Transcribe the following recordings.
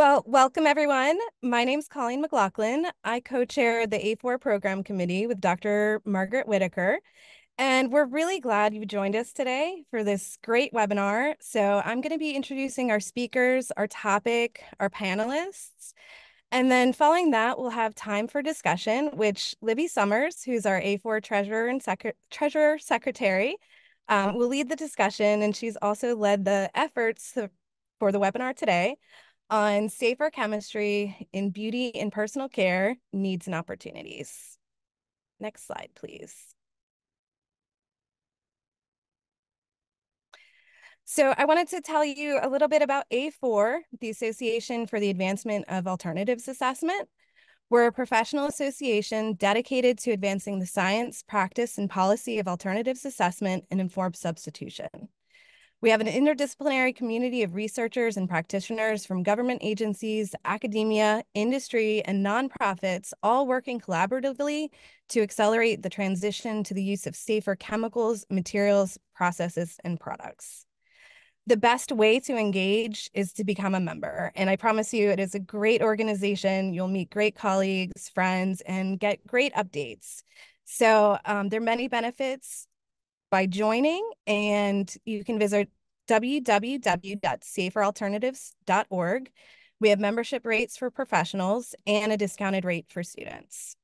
Well, welcome everyone. My name's Colleen McLaughlin. I co-chair the A4 program committee with Dr. Margaret Whitaker, and we're really glad you joined us today for this great webinar. So I'm going to be introducing our speakers, our topic, our panelists, and then following that, we'll have time for discussion, which Libby Summers, who's our A4 treasurer and treasurer secretary, will lead the discussion, and she's also led the efforts for the webinar today on safer chemistry in beauty and personal care needs and opportunities. Next slide, please. So I wanted to tell you a little bit about A4, the Association for the Advancement of Alternatives Assessment. We're a professional association dedicated to advancing the science, practice, and policy of alternatives assessment and informed substitution. We have an interdisciplinary community of researchers and practitioners from government agencies, academia, industry, and nonprofits, all working collaboratively to accelerate the transition to the use of safer chemicals, materials, processes, and products. The best way to engage is to become a member. And I promise you, it is a great organization. You'll meet great colleagues, friends, and get great updates. So there are many benefits by joining, and you can visit www.saferalternatives.org. We have membership rates for professionals and a discounted rate for students.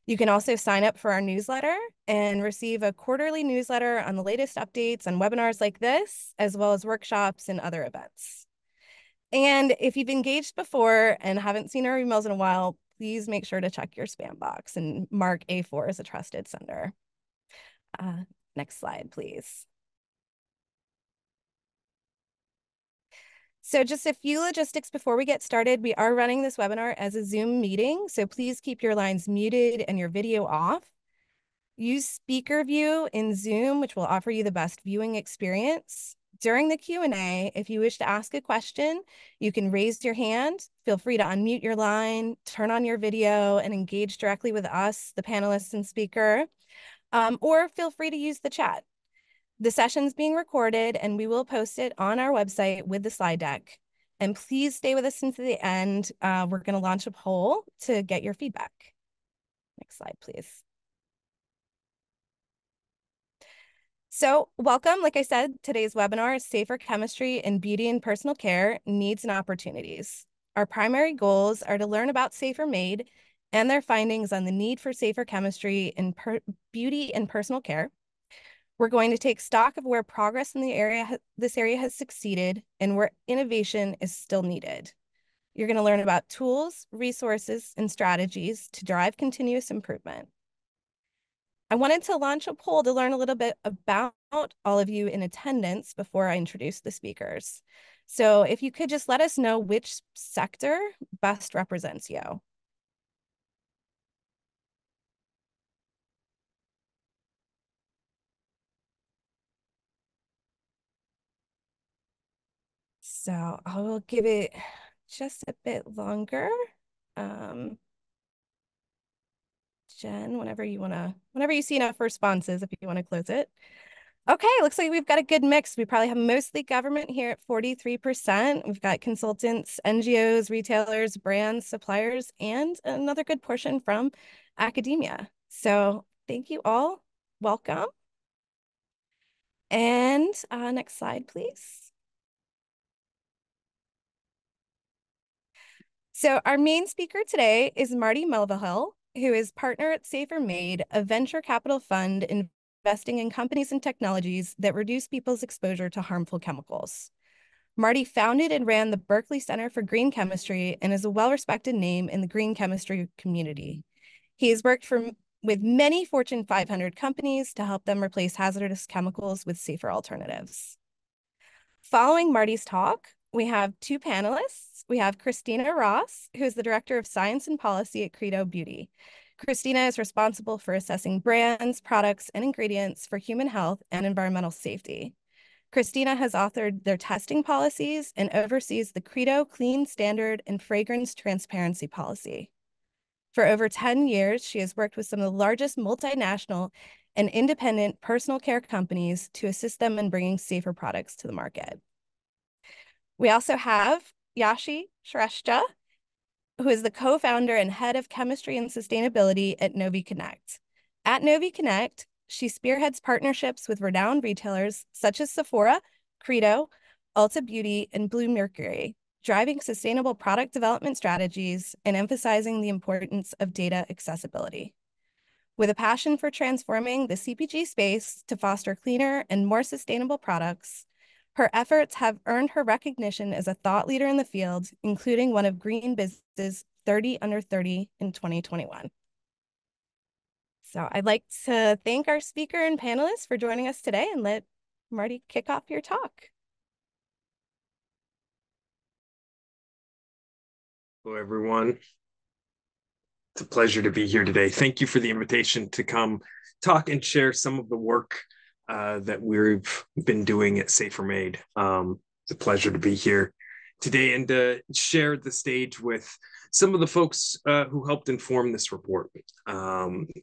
You can also sign up for our newsletter and receive a quarterly newsletter on the latest updates on webinars like this, as well as workshops and other events. And if you've engaged before and haven't seen our emails in a while, please make sure to check your spam box and mark A4 as a trusted sender. Next slide, please. So just a few logistics before we get started. We are running this webinar as a Zoom meeting, so please keep your lines muted and your video off. Use speaker view in Zoom, which will offer you the best viewing experience. During the Q&A, if you wish to ask a question, you can raise your hand. Feel free to unmute your line, turn on your video, and engage directly with us, the panelists and speaker, or feel free to use the chat. The session's being recorded, and we will post it on our website with the slide deck. And please stay with us until the end. We're going to launch a poll to get your feedback. Next slide, please. So welcome. Like I said, today's webinar is Safer Chemistry in Beauty and Personal Care Needs and Opportunities. Our primary goals are to learn about Safer Made and their findings on the need for safer chemistry in beauty and personal care. We're going to take stock of where progress in this area has succeeded and where innovation is still needed. You're going to learn about tools, resources, and strategies to drive continuous improvement. I wanted to launch a poll to learn a little bit about all of you in attendance before I introduce the speakers. So if you could just let us know which sector best represents you. So I will give it just a bit longer. Jen, whenever you see enough responses, if you want to close it. Okay, looks like we've got a good mix. We probably have mostly government here at 43%. We've got consultants, NGOs, retailers, brands, suppliers, and another good portion from academia. So thank you all. Welcome. And next slide, please. So our main speaker today is Marty Mulvihill, who is partner at Safer Made, a venture capital fund investing in companies and technologies that reduce people's exposure to harmful chemicals. Marty founded and ran the Berkeley Center for Green Chemistry and is a well-respected name in the green chemistry community. He has worked with many Fortune 500 companies to help them replace hazardous chemicals with safer alternatives. Following Marty's talk, we have two panelists. We have Christina Ross, who is the Director of Science and Policy at Credo Beauty. Christina is responsible for assessing brands, products, and ingredients for human health and environmental safety. Christina has authored their testing policies and oversees the Credo Clean Standard and Fragrance Transparency Policy. For over 10 years, she has worked with some of the largest multinational and independent personal care companies to assist them in bringing safer products to the market. We also have Yashi Shrestha, who is the co-founder and head of chemistry and sustainability at Novi Connect. At Novi Connect, she spearheads partnerships with renowned retailers such as Sephora, Credo, Ulta Beauty, and Blue Mercury, driving sustainable product development strategies and emphasizing the importance of data accessibility. With a passion for transforming the CPG space to foster cleaner and more sustainable products, her efforts have earned her recognition as a thought leader in the field, including one of Green Business's 30 Under 30 in 2021. So I'd like to thank our speaker and panelists for joining us today, and let Marty kick off your talk. Hello, everyone. It's a pleasure to be here today. Thank you for the invitation to come talk and share some of the work that we've been doing at Safer Made. It's a pleasure to be here today and to share the stage with some of the folks who helped inform this report.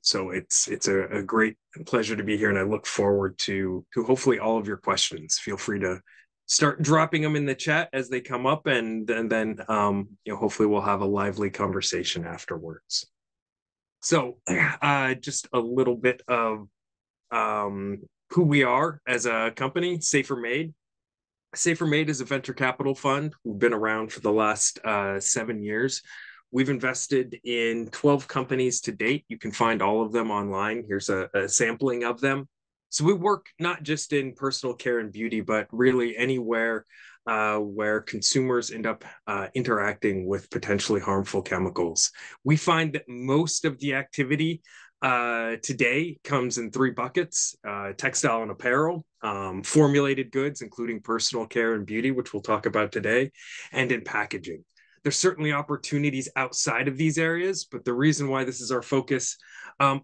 So it's a great pleasure to be here, and I look forward to hopefully all of your questions. Feel free to start dropping them in the chat as they come up, and then hopefully we'll have a lively conversation afterwards. So just a little bit of who we are as a company. Safer Made. Safer Made is a venture capital fund. We've been around for the last 7 years. We've invested in 12 companies to date. You can find all of them online. Here's a sampling of them. So we work not just in personal care and beauty, but really anywhere where consumers end up interacting with potentially harmful chemicals. We find that most of the activity today comes in 3 buckets: textile and apparel, formulated goods, including personal care and beauty, which we'll talk about today, and in packaging. There's certainly opportunities outside of these areas, but the reason why this is our focus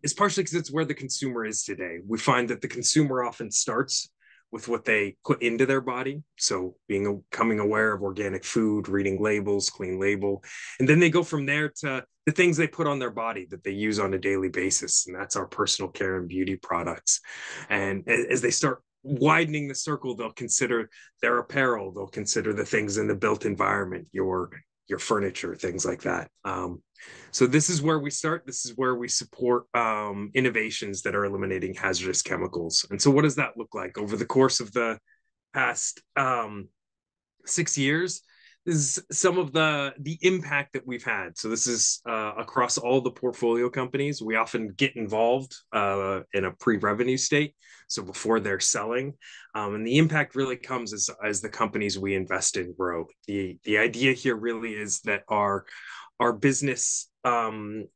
is partially because it's where the consumer is today. We find that the consumer often starts with what they put into their body. So becoming aware of organic food, reading labels, clean label, and then they go from there to the things they put on their body that they use on a daily basis. And that's our personal care and beauty products. And as they start widening the circle, they'll consider their apparel, they'll consider the things in the built environment, your furniture, things like that. So this is where we start. This is where we support innovations that are eliminating hazardous chemicals. And so what does that look like? Over the course of the past 6 years, this is some of the impact that we've had. So this is across all the portfolio companies. We often get involved in a pre-revenue state, so before they're selling. And the impact really comes as the companies we invest in grow. The idea here really is that our business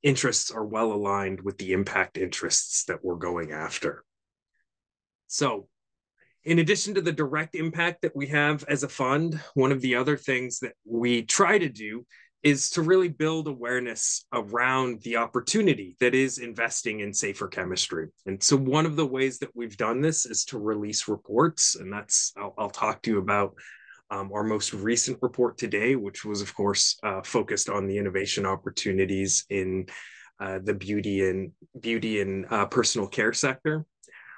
interests are well aligned with the impact interests that we're going after. So in addition to the direct impact that we have as a fund, one of the other things that we try to do is to really build awareness around the opportunity that is investing in safer chemistry. And so one of the ways that we've done this is to release reports, and I'll talk to you about our most recent report today, which was, of course, focused on the innovation opportunities in the beauty and personal care sector.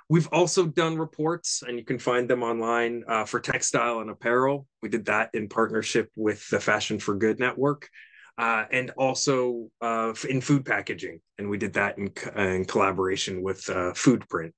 We've also done reports, and you can find them online, for textile and apparel. We did that in partnership with the Fashion for Good network, and also in food packaging. And we did that in collaboration with Foodprint.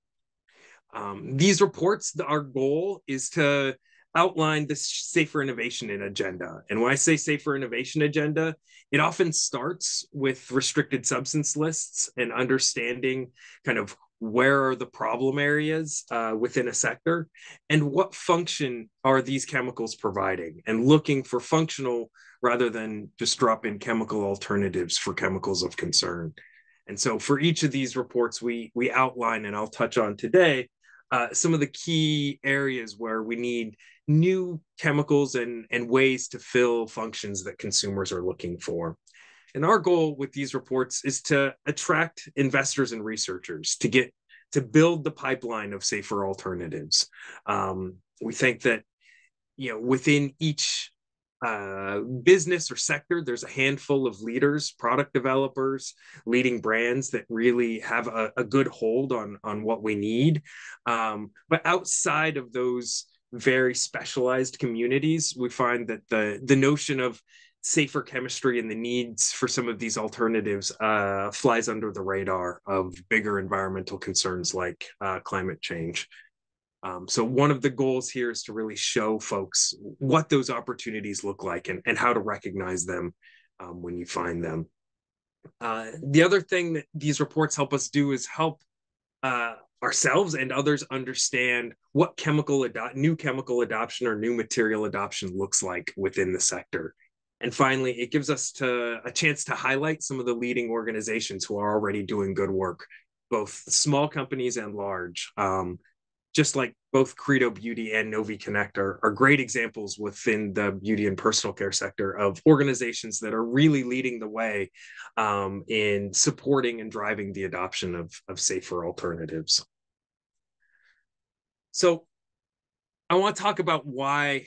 These reports, our goal is to outline this safer innovation agenda. And when I say safer innovation agenda, it often starts with restricted substance lists and understanding kind of where are the problem areas within a sector and what function are these chemicals providing, and looking for functional rather than just drop-in chemical alternatives for chemicals of concern. And so for each of these reports, we outline, and I'll touch on today, some of the key areas where we need new chemicals and ways to fill functions that consumers are looking for. And our goal with these reports is to attract investors and researchers to build the pipeline of safer alternatives. We think that within each business or sector, there's a handful of leaders, product developers, leading brands that really have a good hold on what we need. But outside of those very specialized communities, we find that the notion of safer chemistry and the needs for some of these alternatives flies under the radar of bigger environmental concerns like climate change. So one of the goals here is to really show folks what those opportunities look like and how to recognize them when you find them. The other thing that these reports help us do is help ourselves and others understand what new chemical adoption or new material adoption looks like within the sector. And finally, it gives us a chance to highlight some of the leading organizations who are already doing good work, both small companies and large. Just like both Credo Beauty and Novi Connect are great examples within the beauty and personal care sector of organizations that are really leading the way in supporting and driving the adoption of safer alternatives. So I want to talk about why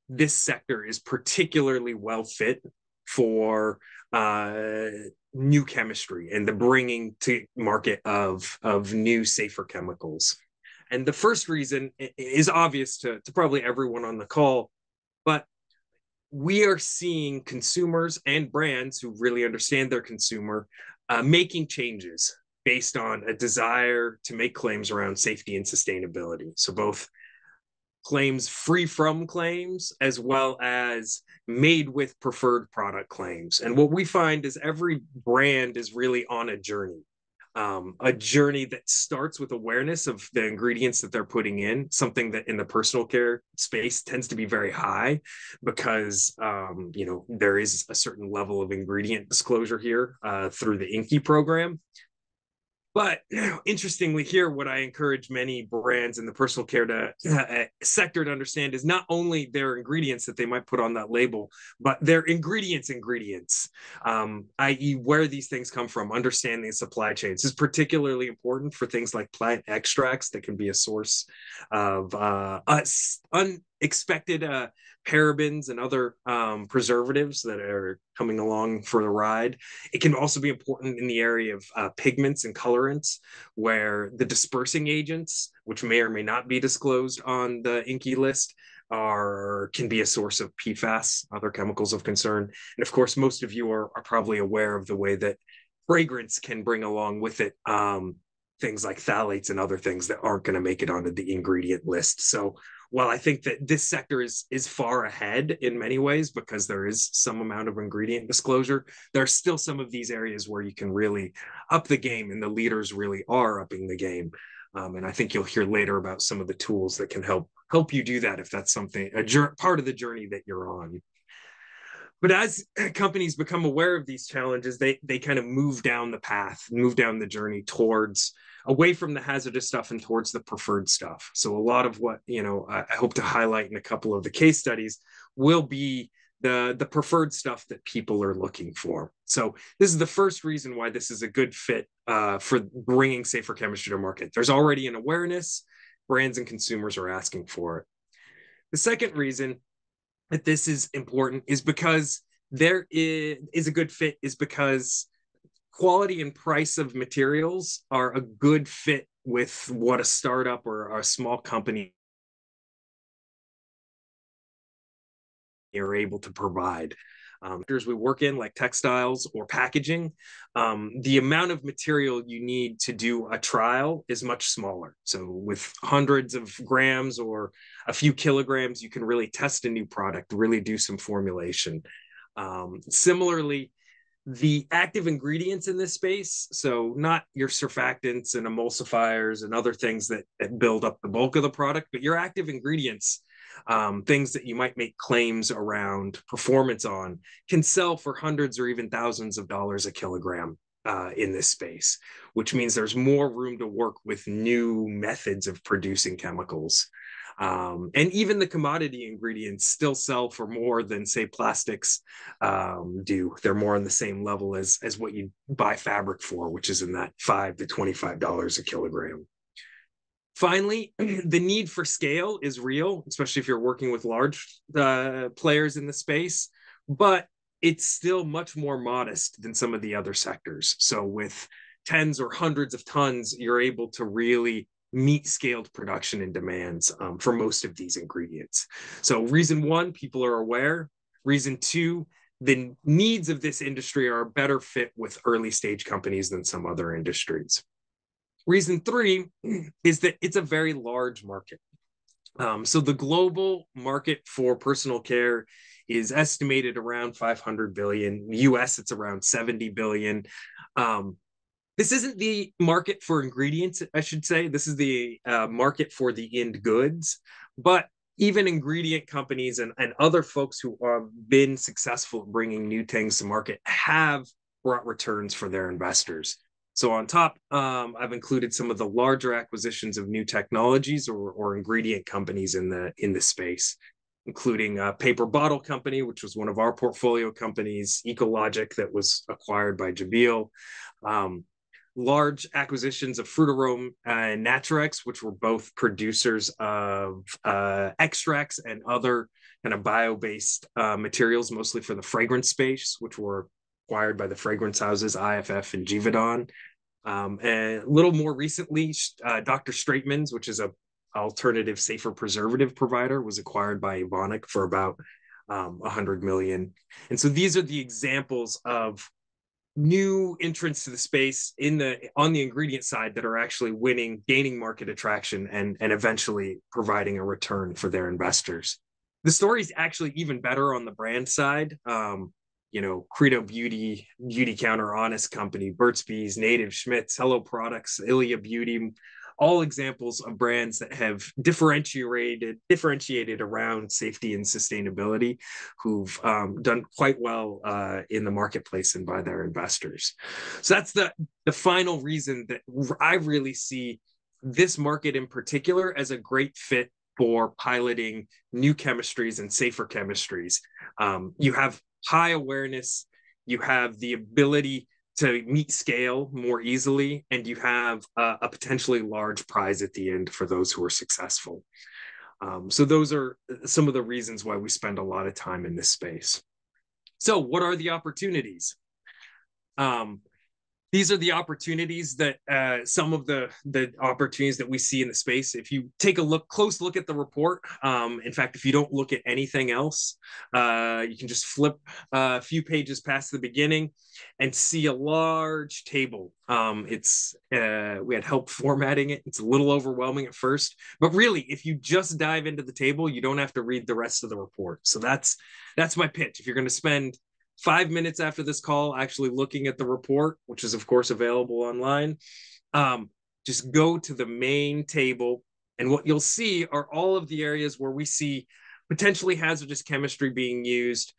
this sector is particularly well fit for new chemistry and the bringing to market of new, safer chemicals. And the first reason is obvious to probably everyone on the call, but we are seeing consumers and brands who really understand their consumer making changes based on a desire to make claims around safety and sustainability. So both claims free from claims as well as made with preferred product claims. And what we find is every brand is really on a journey that starts with awareness of the ingredients that they're putting in, something that in the personal care space tends to be very high because, there is a certain level of ingredient disclosure here through the INCI program. But interestingly here, what I encourage many brands in the personal care sector to understand is not only their ingredients that they might put on that label, but their ingredients, i.e. where these things come from, understanding supply chains is particularly important for things like plant extracts that can be a source of unexpected parabens and other preservatives that are coming along for the ride. It can also be important in the area of pigments and colorants, where the dispersing agents, which may or may not be disclosed on the INCI list, can be a source of PFAS, other chemicals of concern. And of course, most of you are probably aware of the way that fragrance can bring along with it things like phthalates and other things that aren't going to make it onto the ingredient list. So while I think that this sector is far ahead in many ways because there is some amount of ingredient disclosure, there are still some of these areas where you can really up the game, and the leaders really are upping the game. And I think you'll hear later about some of the tools that can help you do that if that's something, part of the journey that you're on. But as companies become aware of these challenges, they kind of move down the journey towards away from the hazardous stuff and towards the preferred stuff. So a lot of what, I hope to highlight in a couple of the case studies will be the preferred stuff that people are looking for. So this is the first reason why this is a good fit for bringing safer chemistry to market. There's already an awareness, brands and consumers are asking for it. The second reason that this is important is because there is a good fit is because quality and price of materials are a good fit with what a startup or a small company are able to provide. We work in, like textiles or packaging, the amount of material you need to do a trial is much smaller. So with hundreds of grams or a few kilograms, you can really test a new product, really do some formulation. Similarly, the active ingredients in this space, so not your surfactants and emulsifiers and other things that build up the bulk of the product, but your active ingredients, things that you might make claims around performance on, can sell for hundreds or even thousands of dollars a kilogram in this space, which means there's more room to work with new methods of producing chemicals. And even the commodity ingredients still sell for more than, say, plastics do. They're more on the same level as what you buy fabric for, which is in that $5 to $25 a kilogram. Finally, the need for scale is real, especially if you're working with large players in the space, but it's still much more modest than some of the other sectors. So with tens or hundreds of tons, you're able to really meet scaled production and demands for most of these ingredients. So reason one, people are aware. Reason two, the needs of this industry are a better fit with early stage companies than some other industries. Reason three is that it's a very large market. So the global market for personal care is estimated around 500 billion. US, it's around 70 billion. This isn't the market for ingredients, I should say. This is the market for the end goods. But even ingredient companies and other folks who have been successful at bringing new things to market have brought returns for their investors. So on top, I've included some of the larger acquisitions of new technologies or ingredient companies in the space, including a paper bottle company, which was one of our portfolio companies, Ecologic, that was acquired by Jabil, large acquisitions of Frutarom and Naturex, which were both producers of extracts and other kind of bio-based materials, mostly for the fragrance space, which were acquired by the fragrance houses IFF and Givaudan. And a little more recently, Dr. Straitman's, which is a alternative, safer preservative provider, was acquired by Evonik for about 100 million. And so these are the examples of new entrants to the space on the ingredient side that are actually winning, gaining market attraction, and eventually providing a return for their investors. The story is actually even better on the brand side. Credo Beauty Counter, Honest Company, Burt's Bees, Native, Schmidt's, Hello Products, Ilia Beauty, all examples of brands that have differentiated around safety and sustainability, who've done quite well in the marketplace and by their investors. So that's the final reason that I really see this market in particular as a great fit for piloting new chemistries and safer chemistries. You have high awareness, you have the ability to meet scale more easily, and you have a potentially large prize at the end for those who are successful. So those are some of the reasons why we spend a lot of time in this space. So what are the opportunities? These are the opportunities that some of the opportunities that we see in the space. If you take a close look at the report, in fact, if you don't look at anything else, you can just flip a few pages past the beginning and see a large table. We had help formatting it. It's a little overwhelming at first, but really, if you just dive into the table, you don't have to read the rest of the report. So that's my pitch. If you're going to spend 5 minutes after this call actually looking at the report, which is of course available online, just go to the main table, and what you'll see are all of the areas where we see potentially hazardous chemistry being used,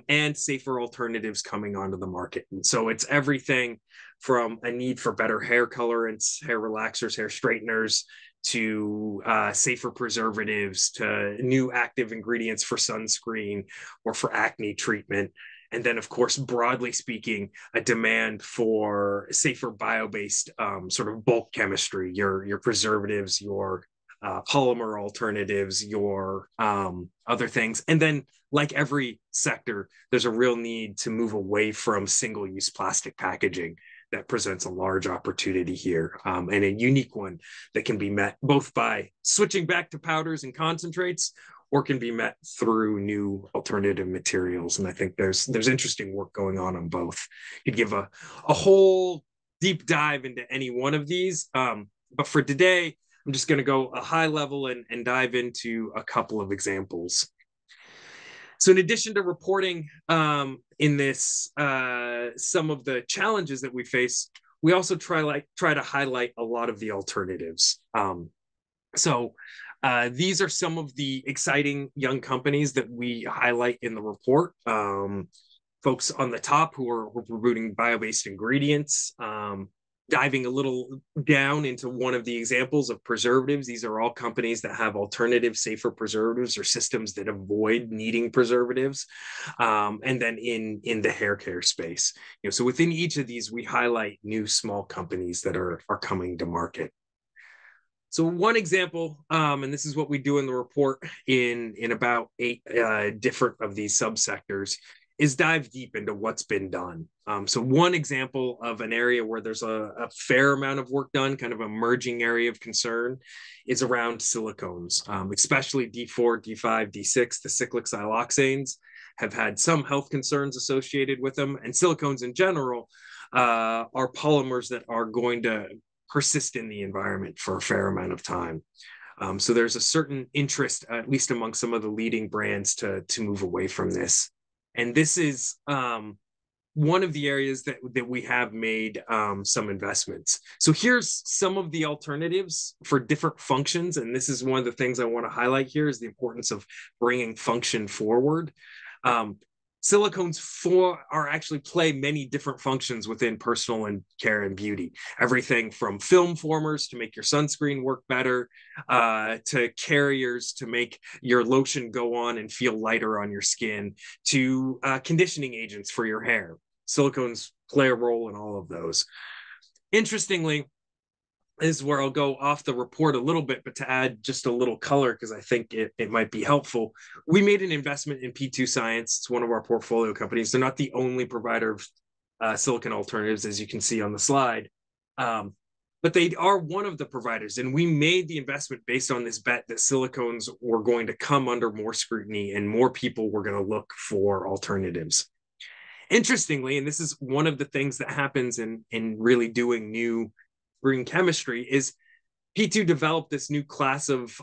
and safer alternatives coming onto the market. And so it's everything from a need for better hair colorants, hair relaxers, hair straighteners, to safer preservatives, to new active ingredients for sunscreen or for acne treatment. And then, of course, broadly speaking, a demand for safer bio-based sort of bulk chemistry, your preservatives, your polymer alternatives, your other things. And then, like every sector, there's a real need to move away from single-use plastic packaging. That presents a large opportunity here, and a unique one that can be met both by switching back to powders and concentrates, or can be met through new alternative materials. And I think there's interesting work going on both. You'd give a whole deep dive into any one of these. But for today, I'm just going to go a high level and dive into a couple of examples. So in addition to reporting in this some of the challenges that we face, we also try to highlight a lot of the alternatives. These are some of the exciting young companies that we highlight in the report. Folks on the top who are promoting bio-based ingredients, diving a little down into one of the examples of preservatives. These are all companies that have alternative, safer preservatives or systems that avoid needing preservatives. And then in the hair care space, so within each of these, we highlight new small companies that are coming to market. So one example, and this is what we do in the report in about 8 different of these subsectors, is dive deep into what's been done. So one example of an area where there's a fair amount of work done, kind of emerging area of concern, is around silicones, especially D4, D5, D6, the cyclic siloxanes have had some health concerns associated with them. And silicones in general are polymers that are going to persist in the environment for a fair amount of time. So there's a certain interest, at least among some of the leading brands, to move away from this. And this is one of the areas that we have made some investments. So here's some of the alternatives for different functions. And this is one of the things I want to highlight here is the importance of bringing function forward. Silicones are actually play many different functions within personal and care and beauty. Everything from film formers to make your sunscreen work better, to carriers to make your lotion go on and feel lighter on your skin, to conditioning agents for your hair. Silicones play a role in all of those. Interestingly, is where I'll go off the report a little bit, but to add just a little color, because I think it might be helpful. We made an investment in P2 Science. It's one of our portfolio companies. They're not the only provider of silicon alternatives, as you can see on the slide, but they are one of the providers. And we made the investment based on this bet that silicones were going to come under more scrutiny and more people were going to look for alternatives. Interestingly, and this is one of the things that happens in really doing new green chemistry, is P2 developed this new class of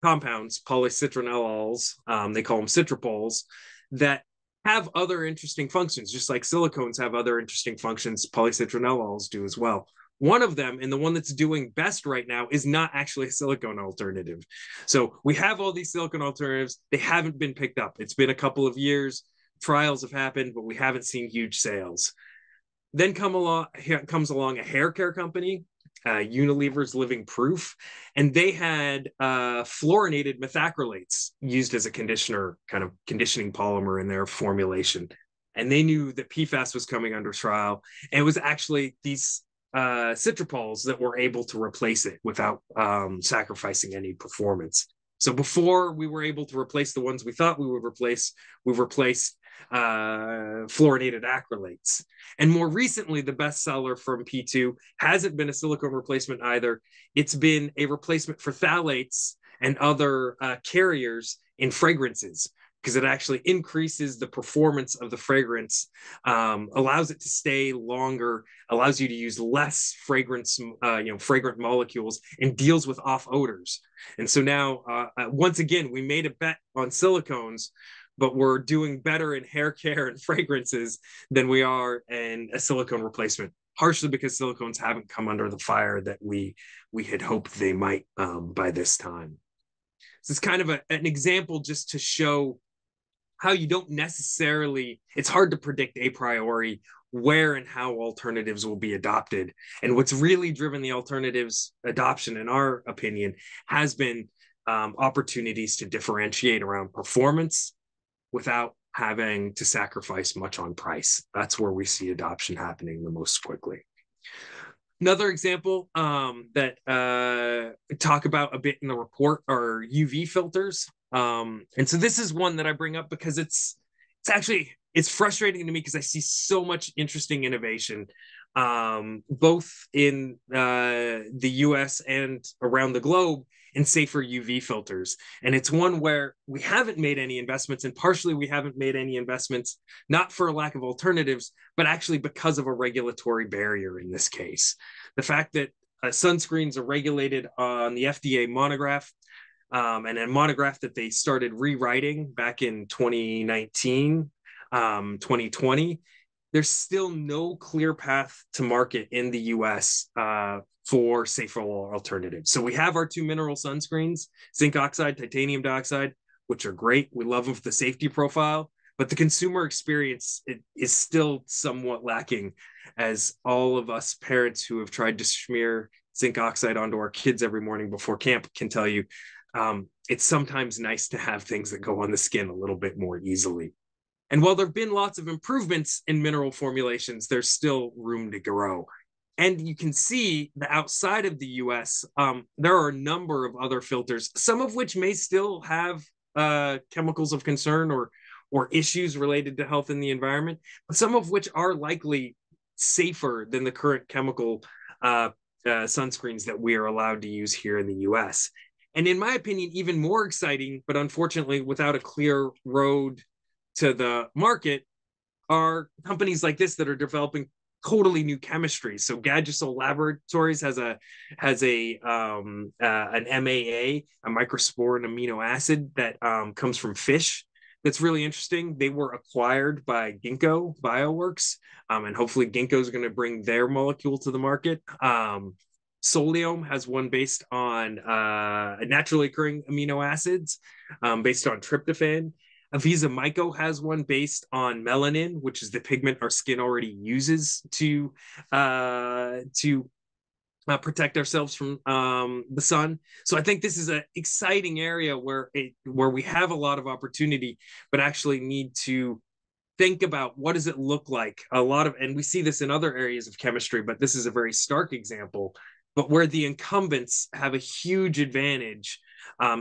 compounds, polycitronellols, they call them citropols, that have other interesting functions, just like silicones have other interesting functions, polycitronellols do as well. One of them, and the one that's doing best right now, is not actually a silicone alternative. So we have all these silicone alternatives, they haven't been picked up. It's been a couple of years, trials have happened, but we haven't seen huge sales. Then comes along a hair care company, Unilever's Living Proof, and they had fluorinated methacrylates used as a conditioner, kind of conditioning polymer in their formulation. And they knew that PFAS was coming under trial, and it was actually these citropols that were able to replace it without sacrificing any performance. So before we were able to replace the ones we thought we would replace, we've replaced fluorinated acrylates. And more recently, the bestseller from P2 hasn't been a silicone replacement either. It's been a replacement for phthalates and other carriers in fragrances, because it actually increases the performance of the fragrance, allows it to stay longer, allows you to use less fragrant molecules, and deals with off odors. And so now, once again, we made a bet on silicones, but we're doing better in hair care and fragrances than we are in a silicone replacement, partially because silicones haven't come under the fire that we had hoped they might by this time. So it's kind of an example just to show how you don't necessarily, it's hard to predict a priori where and how alternatives will be adopted. And what's really driven the alternatives adoption, in our opinion, has been opportunities to differentiate around performance without having to sacrifice much on price. That's where we see adoption happening the most quickly. Another example that we talk about a bit in the report are UV filters. And so this is one that I bring up because it's frustrating to me because I see so much interesting innovation, both in the US and around the globe, in safer UV filters. And it's one where we haven't made any investments, and partially we haven't made any investments, not for a lack of alternatives, but actually because of a regulatory barrier in this case. The fact that sunscreens are regulated on the FDA monograph, and a monograph that they started rewriting back in 2019, 2020, there's still no clear path to market in the US for safer alternatives. So we have our two mineral sunscreens, zinc oxide, titanium dioxide, which are great. We love the safety profile, but the consumer experience is still somewhat lacking, as all of us parents who have tried to smear zinc oxide onto our kids every morning before camp can tell you, it's sometimes nice to have things that go on the skin a little bit more easily. And while there have been lots of improvements in mineral formulations, there's still room to grow. And you can see that outside of the US, there are a number of other filters, some of which may still have chemicals of concern or or issues related to health and the environment, but some of which are likely safer than the current chemical sunscreens that we are allowed to use here in the US. And in my opinion, even more exciting, but unfortunately without a clear road to the market, are companies like this that are developing totally new chemistries. So Gadgesol Laboratories has an MAA, a microsporin amino acid that comes from fish. That's really interesting. They were acquired by Ginkgo Bioworks, and hopefully Ginkgo is going to bring their molecule to the market. Soliome has one based on naturally occurring amino acids, based on tryptophan. Avisa Myco has one based on melanin, which is the pigment our skin already uses to protect ourselves from the sun. So I think this is an exciting area where we have a lot of opportunity, but actually need to think about what does it look like. And we see this in other areas of chemistry, but this is a very stark example. But where the incumbents have a huge advantage,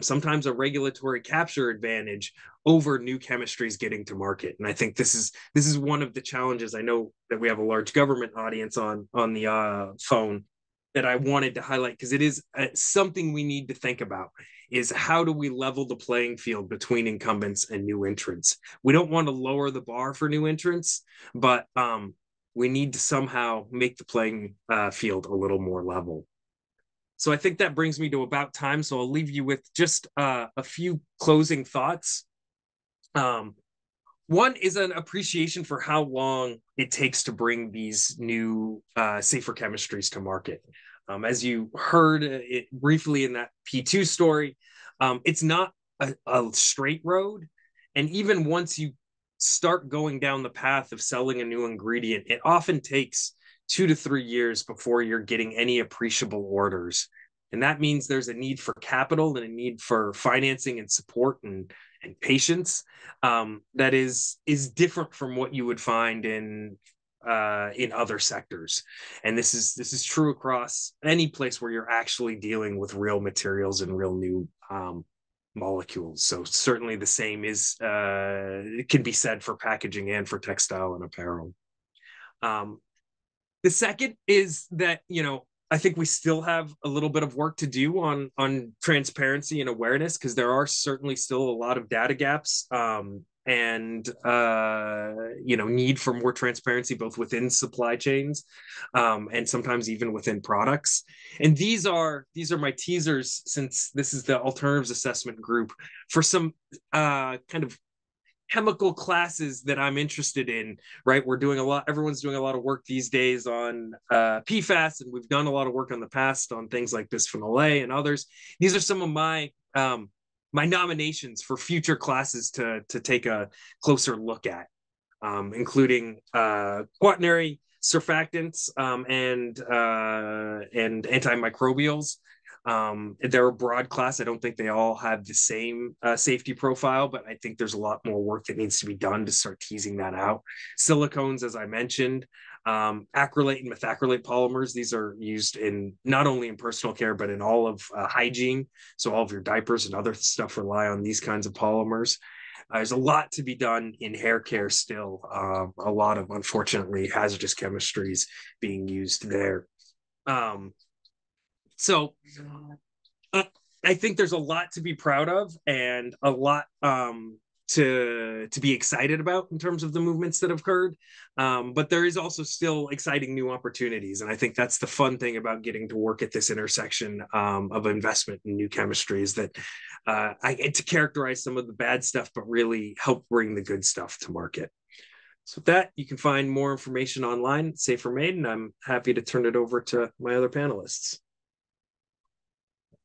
sometimes a regulatory capture advantage over new chemistries getting to market. And I think this is one of the challenges. I know that we have a large government audience on the phone that I wanted to highlight, because it is something we need to think about, is how do we level the playing field between incumbents and new entrants? We don't want to lower the bar for new entrants, but we need to somehow make the playing field a little more level. So I think that brings me to about time. So I'll leave you with just a few closing thoughts. One is an appreciation for how long it takes to bring these new safer chemistries to market. As you heard it briefly in that P2 story, it's not a straight road. And even once you start going down the path of selling a new ingredient, it often takes 2 to 3 years before you're getting any appreciable orders. And that means there's a need for capital and a need for financing and support and patience that is different from what you would find in other sectors. And this is true across any place where you're actually dealing with real materials and real new molecules. So certainly the same it can be said for packaging and for textile and apparel. The second is that, I think we still have a little bit of work to do on transparency and awareness, because there are certainly still a lot of data gaps, and need for more transparency both within supply chains, and sometimes even within products. And these are my teasers, since this is the alternatives assessment group, for some kind of chemical classes that I'm interested in, right? Everyone's doing a lot of work these days on PFAS, and we've done a lot of work on the past on things like bisphenol A and others. These are some of my nominations for future classes to take a closer look at, including quaternary surfactants, and antimicrobials. They're a broad class. I don't think they all have the same safety profile, but I think there's a lot more work that needs to be done to start teasing that out. Silicones, as I mentioned, acrylate and methacrylate polymers. These are used in not only in personal care, but in all of hygiene. So all of your diapers and other stuff rely on these kinds of polymers. There's a lot to be done in hair care still. A lot of, unfortunately, hazardous chemistries being used there. So I think there's a lot to be proud of, and a lot to be excited about in terms of the movements that have occurred. But there is also still exciting new opportunities. And I think that's the fun thing about getting to work at this intersection of investment in new chemistries, that I get to characterize some of the bad stuff, but really help bring the good stuff to market. So with that, you can find more information online at Safer Made, and I'm happy to turn it over to my other panelists.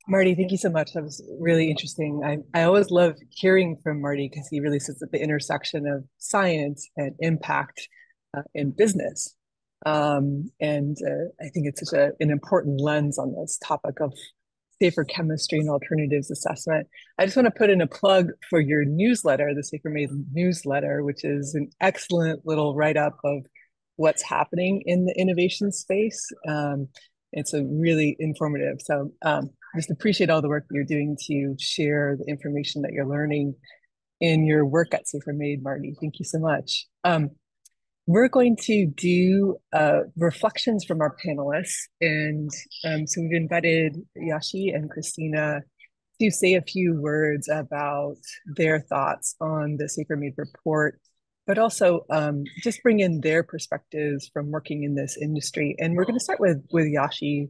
Marty, thank you so much. That was really interesting. I always love hearing from Marty, because he really sits at the intersection of science and impact in business. I think it's such an important lens on this topic of safer chemistry and alternatives assessment. I just want to put in a plug for your newsletter, the Safer Made newsletter, which is an excellent little write-up of what's happening in the innovation space. It's a really informative. So just appreciate all the work that you're doing to share the information that you're learning. in your work at Safer Made, Marty. Thank you so much. We're going to do reflections from our panelists. And so we've invited Yashi and Christina to say a few words about their thoughts on the Safer Made report, but also just bring in their perspectives from working in this industry. And we're going to start with Yashi.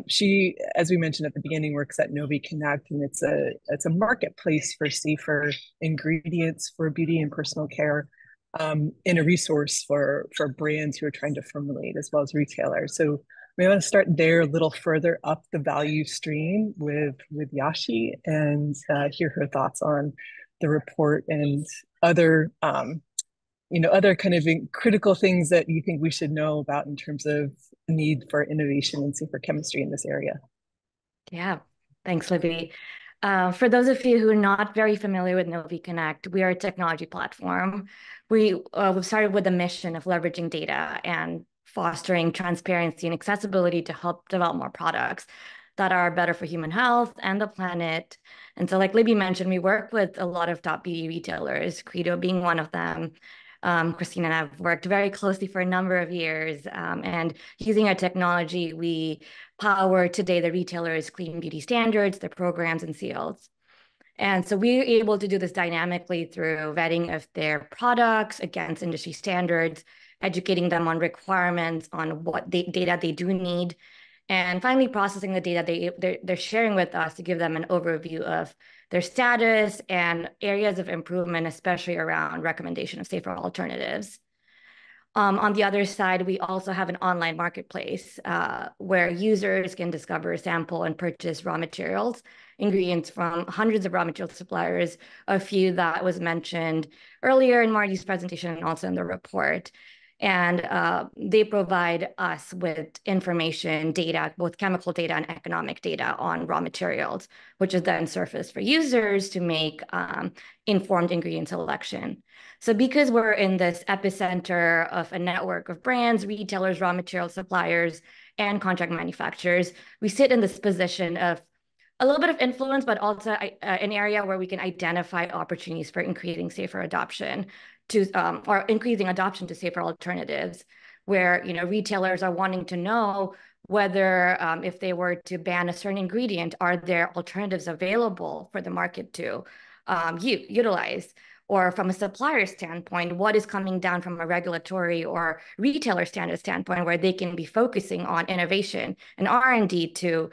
She, as we mentioned at the beginning, works at Novi Connect, and it's a marketplace for safer ingredients for beauty and personal care, and a resource for brands who are trying to formulate as well as retailers. So we want to start there a little further up the value stream with Yashi and hear her thoughts on the report and other other kind of critical things that you think we should know about in terms of need for innovation and safer chemistry in this area. Yeah, thanks, Libby. For those of you who are not very familiar with Novi Connect, we are a technology platform. We've started with a mission of leveraging data and fostering transparency and accessibility to help develop more products that are better for human health and the planet. And so, like Libby mentioned, we work with a lot of top beauty retailers, Credo being one of them. Christina and I have worked very closely for a number of years, and using our technology, we power today the retailers' clean beauty standards, their programs and seals. And so we're able to do this dynamically through vetting of their products against industry standards, educating them on requirements on what data they do need, and finally processing the data they're sharing with us to give them an overview of their status and areas of improvement, especially around recommendation of safer alternatives. On the other side, we also have an online marketplace where users can discover, sample, and purchase raw materials, ingredients from hundreds of raw material suppliers, a few that was mentioned earlier in Marty's presentation and also in the report. And they provide us with information, data, both chemical data and economic data on raw materials, which is then surfaced for users to make informed ingredient selection. So because we're in this epicenter of a network of brands, retailers, raw material suppliers, and contract manufacturers, we sit in this position of a little bit of influence, but also an area where we can identify opportunities for increasing safer adoption to or increasing adoption to safer alternatives, where retailers are wanting to know whether if they were to ban a certain ingredient, are there alternatives available for the market to utilize? Or from a supplier standpoint, what is coming down from a regulatory or retailer standard standpoint where they can be focusing on innovation and R&D to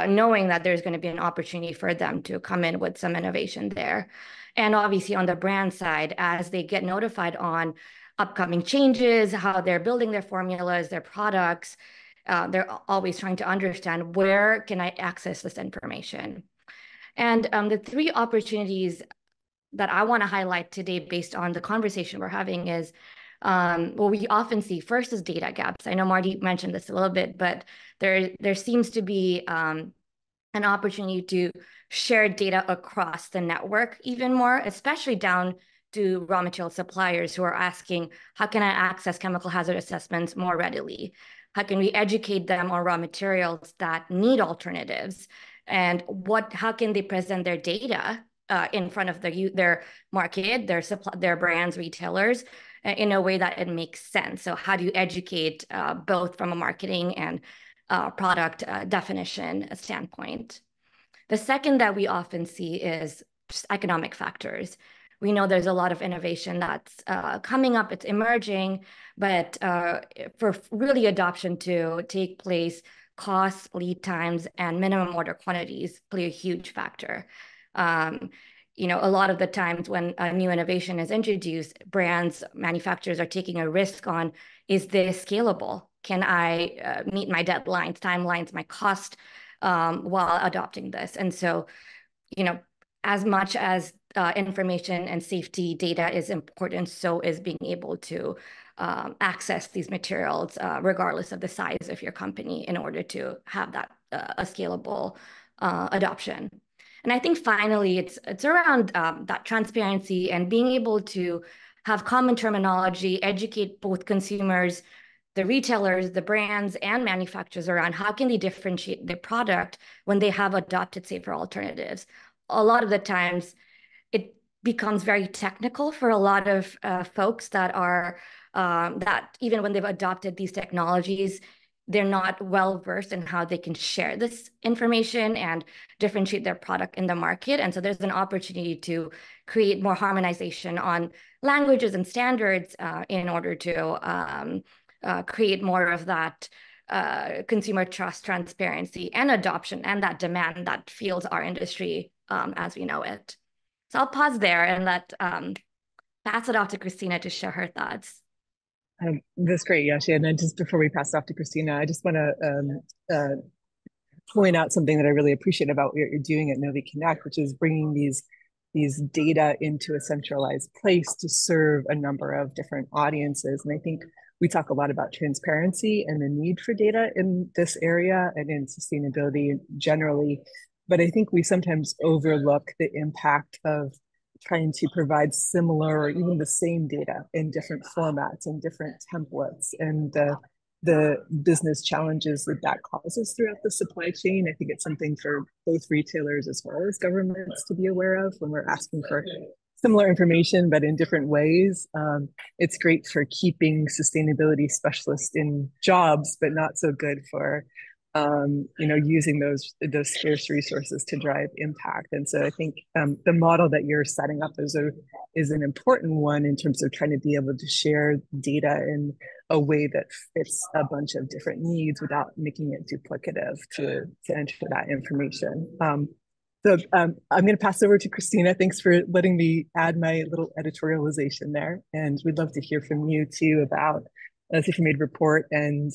knowing that there's going to be an opportunity for them to come in with some innovation there. And obviously on the brand side, as they get notified on upcoming changes, how they're building their formulas, their products, they're always trying to understand where can I access this information. And the three opportunities that I want to highlight today based on the conversation we're having is what we often see first is data gaps. I know Marty mentioned this a little bit, but there seems to be an opportunity to share data across the network even more, especially down to raw material suppliers who are asking, how can I access chemical hazard assessments more readily? How can we educate them on raw materials that need alternatives? And how can they present their data in front of their market, their brands, retailers, in a way that it makes sense? So how do you educate both from a marketing and product definition standpoint? The second that we often see is just economic factors. We know there's a lot of innovation that's coming up, it's emerging, but for really adoption to take place, costs, lead times, and minimum order quantities play a huge factor. A lot of the times when a new innovation is introduced, brands, manufacturers are taking a risk on, is this scalable? Can I meet my deadlines, timelines, my cost while adopting this? And so, as much as information and safety data is important, so is being able to access these materials, regardless of the size of your company, in order to have that a scalable adoption. And I think finally, it's around that transparency and being able to have common terminology, educate both consumers, the retailers, the brands, and manufacturers around how can they differentiate their product when they have adopted safer alternatives. A lot of the times, becomes very technical for a lot of folks that are that even when they've adopted these technologies, they're not well versed in how they can share this information and differentiate their product in the market. And so there's an opportunity to create more harmonization on languages and standards in order to create more of that consumer trust, transparency, and adoption, and that demand that fuels our industry as we know it. So I'll pause there and pass it off to Christina to share her thoughts. That's great, Yashi. And then just before we pass off to Christina, I just want to point out something that I really appreciate about what you're doing at Novi Connect, which is bringing these data into a centralized place to serve a number of different audiences. And I think we talk a lot about transparency and the need for data in this area and in sustainability generally. But I think we sometimes overlook the impact of trying to provide similar or even the same data in different formats and different templates, and the business challenges that causes throughout the supply chain. I think it's something for both retailers as well as governments to be aware of when we're asking for similar information, but in different ways. It's great for keeping sustainability specialists in jobs, but not so good for using those scarce resources to drive impact. And so I think the model that you're setting up is an important one in terms of trying to be able to share data in a way that fits a bunch of different needs without making it duplicative to enter that information. So I'm going to pass over to Christina. Thanks for letting me add my little editorialization there. And we'd love to hear from you too about the Safer Made report and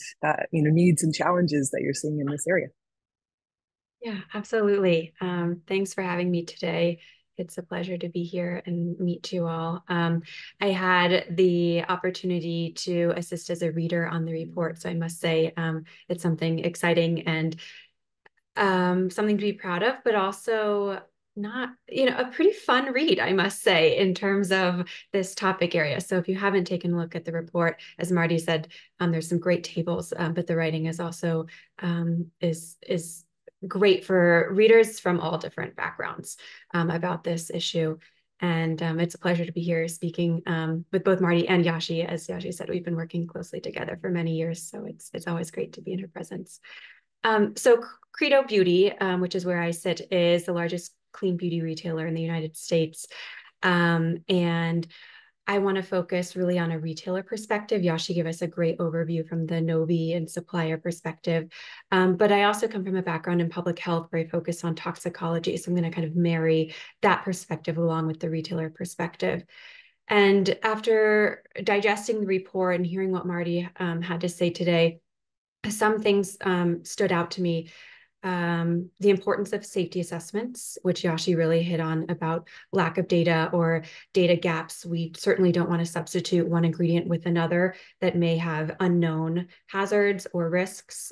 needs and challenges that you're seeing in this area. Yeah, absolutely. Thanks for having me today. It's a pleasure to be here and meet you all. I had the opportunity to assist as a reader on the report, so I must say it's something exciting and something to be proud of, but also not, a pretty fun read, I must say, in terms of this topic area. So if you haven't taken a look at the report, as Marty said, there's some great tables, but the writing is also is great for readers from all different backgrounds about this issue. And it's a pleasure to be here speaking with both Marty and Yashi. As Yashi said, we've been working closely together for many years, so it's always great to be in her presence. So Credo Beauty, which is where I sit, is the largest clean beauty retailer in the United States. And I want to focus really on a retailer perspective. Yashi gave us a great overview from the Novi and supplier perspective. But I also come from a background in public health where I focus on toxicology. So I'm going to kind of marry that perspective along with the retailer perspective. And after digesting the report and hearing what Marty had to say today, some things stood out to me. The importance of safety assessments, which Yashi really hit on about lack of data or data gaps. We certainly don't want to substitute one ingredient with another that may have unknown hazards or risks.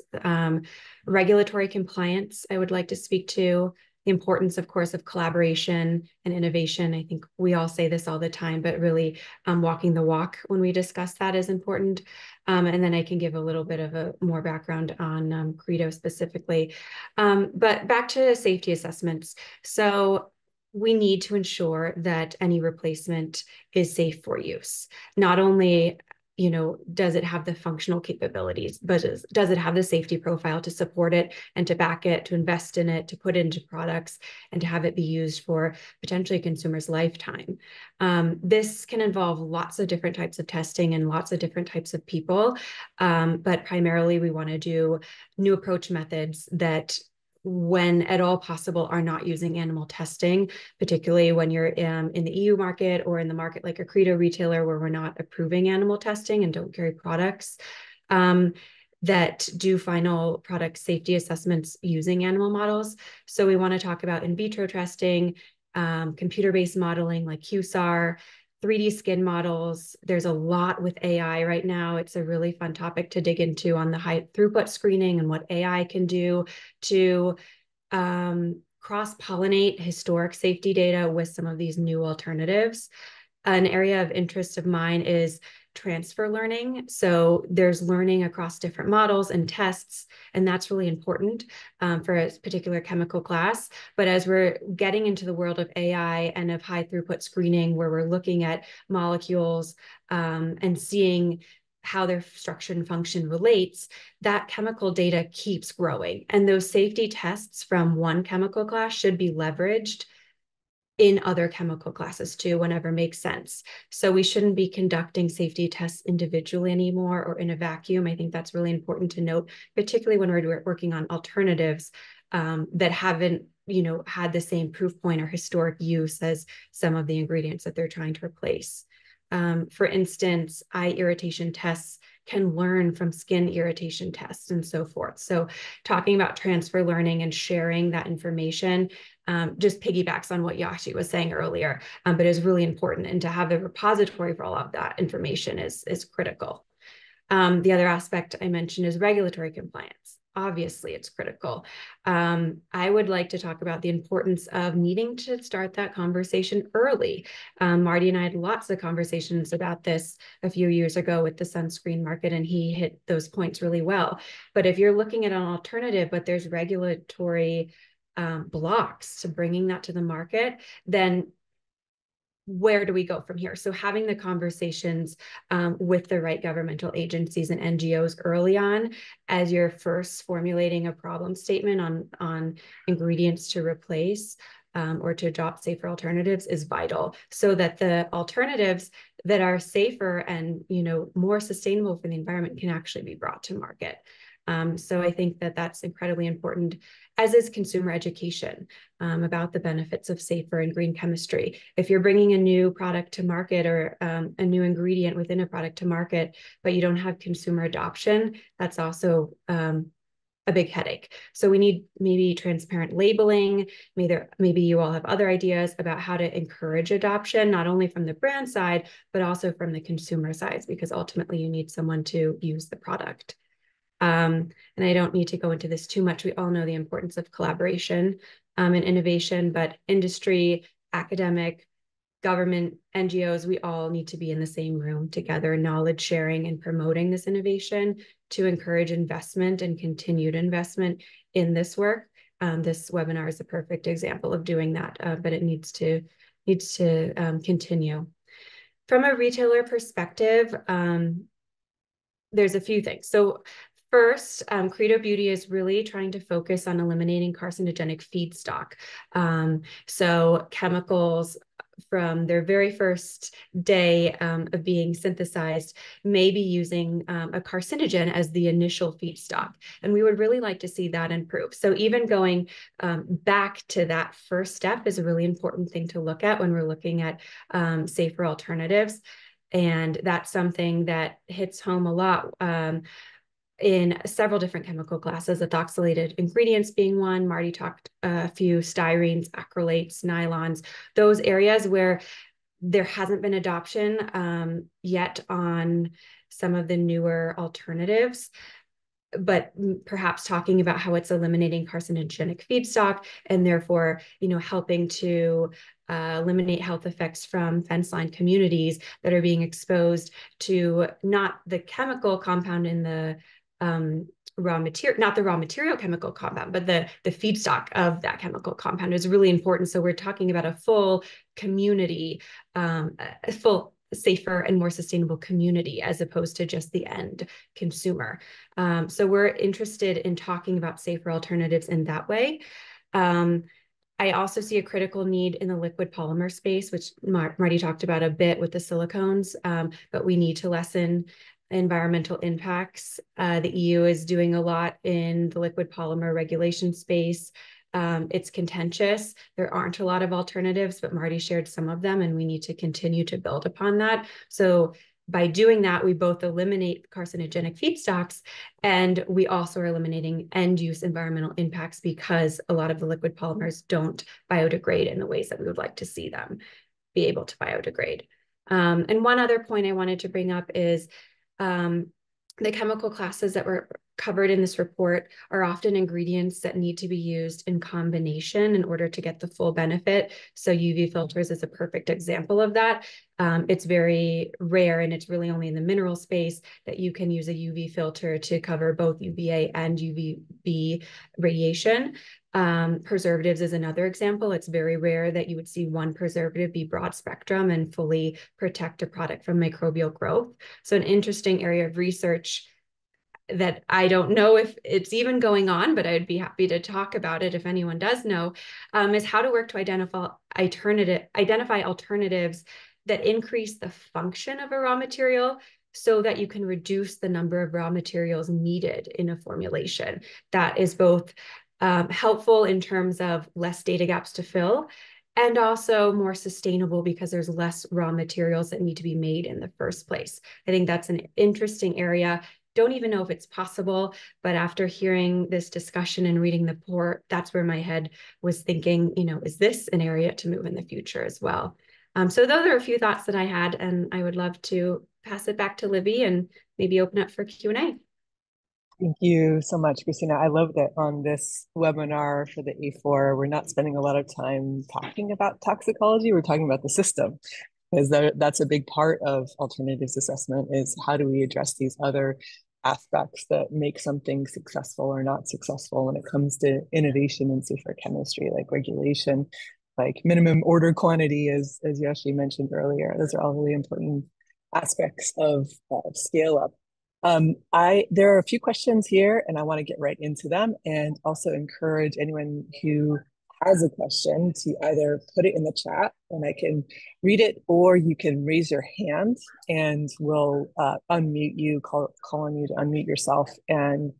Regulatory compliance, I would like to speak to. The importance, of course, of collaboration and innovation. I think we all say this all the time, but really walking the walk when we discuss that is important. And then I can give a little bit of a more background on Credo specifically. But back to safety assessments. So we need to ensure that any replacement is safe for use. Not only does it have the functional capabilities, but does it have the safety profile to support it and to back it, to invest in it, to put into products, and to have it be used for potentially a consumer's lifetime? This can involve lots of different types of testing and lots of different types of people, but primarily we want to do new approach methods that, when at all possible, are not using animal testing, particularly when you're in the EU market or in the market like a Credo retailer where we're not approving animal testing and don't carry products that do final product safety assessments using animal models. So we want to talk about in vitro testing, computer-based modeling like QSAR, 3D skin models. There's a lot with AI right now. It's a really fun topic to dig into on the high throughput screening and what AI can do to cross-pollinate historic safety data with some of these new alternatives. An area of interest of mine is transfer learning. So there's learning across different models and tests, and that's really important for a particular chemical class. But as we're getting into the world of AI and of high throughput screening, where we're looking at molecules and seeing how their structure and function relates, that chemical data keeps growing. And those safety tests from one chemical class should be leveraged in other chemical classes too, whenever makes sense. So we shouldn't be conducting safety tests individually anymore or in a vacuum. I think that's really important to note, particularly when we're working on alternatives that haven't, had the same proof point or historic use as some of the ingredients that they're trying to replace. For instance, eye irritation tests can learn from skin irritation tests and so forth. So talking about transfer learning and sharing that information just piggybacks on what Yashi was saying earlier, but is really important. And to have a repository for all of that information is critical. The other aspect I mentioned is regulatory compliance. Obviously, it's critical. I would like to talk about the importance of needing to start that conversation early. Marty and I had lots of conversations about this a few years ago with the sunscreen market, and he hit those points really well. But if you're looking at an alternative, but there's regulatory blocks to bringing that to the market, then where do we go from here? So having the conversations with the right governmental agencies and NGOs early on as you're first formulating a problem statement on ingredients to replace or to adopt safer alternatives is vital, so that the alternatives that are safer and more sustainable for the environment can actually be brought to market. So I think that that's incredibly important, as is consumer education about the benefits of safer and green chemistry. If you're bringing a new product to market or a new ingredient within a product to market, but you don't have consumer adoption, that's also a big headache. So we need maybe transparent labeling. Maybe you all have other ideas about how to encourage adoption, not only from the brand side, but also from the consumer side, because ultimately you need someone to use the product. And I don't need to go into this too much. We all know the importance of collaboration and innovation, but industry, academic, government, NGOs, we all need to be in the same room together, knowledge sharing and promoting this innovation to encourage investment and continued investment in this work. This webinar is a perfect example of doing that, but it needs to continue. From a retailer perspective, there's a few things. So first, Credo Beauty is really trying to focus on eliminating carcinogenic feedstock. So chemicals from their very first day of being synthesized may be using a carcinogen as the initial feedstock. And we would really like to see that improve. So even going back to that first step is a really important thing to look at when we're looking at safer alternatives. And that's something that hits home a lot in several different chemical classes, ethoxylated ingredients being one. Marty talked a few styrenes, acrylates, nylons, those areas where there hasn't been adoption yet on some of the newer alternatives, but perhaps talking about how it's eliminating carcinogenic feedstock and therefore, helping to eliminate health effects from fence line communities that are being exposed to not the chemical compound in the raw material, not the raw material chemical compound, but the feedstock of that chemical compound is really important. So we're talking about a full community, a full safer and more sustainable community, as opposed to just the end consumer. So we're interested in talking about safer alternatives in that way. I also see a critical need in the liquid polymer space, which Marty talked about a bit with the silicones, but we need to lessen environmental impacts. The EU is doing a lot in the liquid polymer regulation space. It's contentious. There aren't a lot of alternatives, but Marty shared some of them, and we need to continue to build upon that. So by doing that, we both eliminate carcinogenic feedstocks, and we also are eliminating end-use environmental impacts, because a lot of the liquid polymers don't biodegrade in the ways that we would like to see them be able to biodegrade. And one other point I wanted to bring up is the chemical classes that were covered in this report are often ingredients that need to be used in combination in order to get the full benefit. So UV filters is a perfect example of that. It's very rare, and it's really only in the mineral space that you can use a UV filter to cover both UVA and UVB radiation. Preservatives is another example. It's very rare that you would see one preservative be broad spectrum and fully protect a product from microbial growth. So an interesting area of research that I don't know if it's even going on, but I'd be happy to talk about it if anyone does know, is how to work to identify alternatives that increase the function of a raw material so that you can reduce the number of raw materials needed in a formulation. That is both helpful in terms of less data gaps to fill, and also more sustainable because there's less raw materials that need to be made in the first place. I think that's an interesting area. Don't even know if it's possible, but after hearing this discussion and reading the report, that's where my head was thinking, is this an area to move in the future as well? So those are a few thoughts that I had, and I would love to pass it back to Livy and maybe open up for Q&A. Thank you so much, Christina. I love that on this webinar for the A4, we're not spending a lot of time talking about toxicology. We're talking about the system, because that's a big part of alternatives assessment, is how do we address these other aspects that make something successful or not successful when it comes to innovation in safer chemistry, like regulation, like minimum order quantity, as Yashi mentioned earlier. Those are all really important aspects of scale up. There are a few questions here, and I want to get right into them, and also encourage anyone who has a question to either put it in the chat and I can read it, or you can raise your hand and we'll unmute you, call on you to unmute yourself and